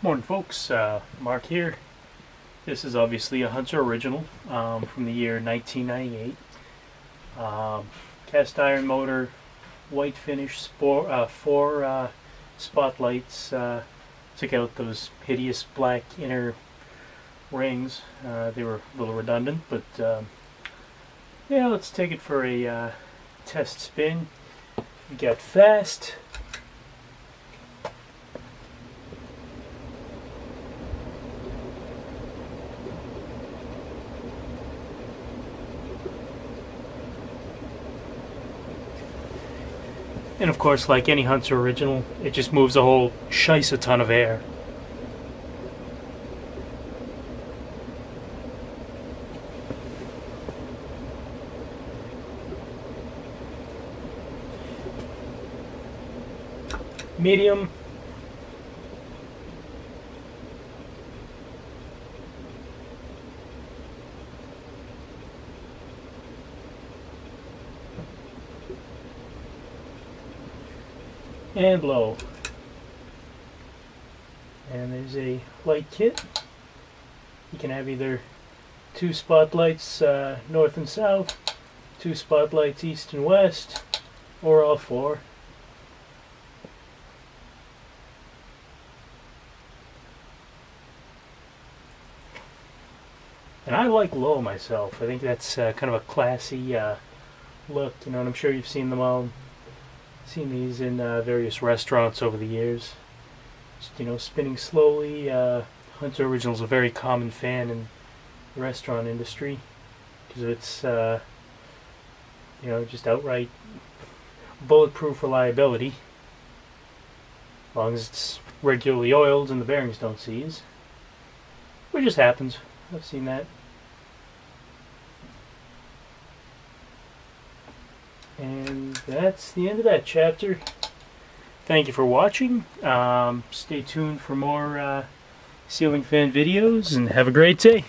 Morning folks, Mark here. This is obviously a Hunter original from the year 1998. Cast iron motor, white finish, four spotlights. Took out those hideous black inner rings. They were a little redundant, but yeah, let's take it for a test spin. We got fast. And of course, like any Hunter original, it just moves a whole shice a ton of air. Medium. And low. And there's a light kit. You can have either two spotlights north and south, two spotlights east and west, or all four. And I like low myself. I think that's kind of a classy look, and I'm sure you've seen them all. Seen these in various restaurants over the years. Just, spinning slowly. Hunter Original is a very common fan in the restaurant industry because of its, just outright bulletproof reliability. As long as it's regularly oiled and the bearings don't seize, which just happens. I've seen that. And that's the end of that chapter. Thank you for watching. Stay tuned for more ceiling fan videos and have a great day.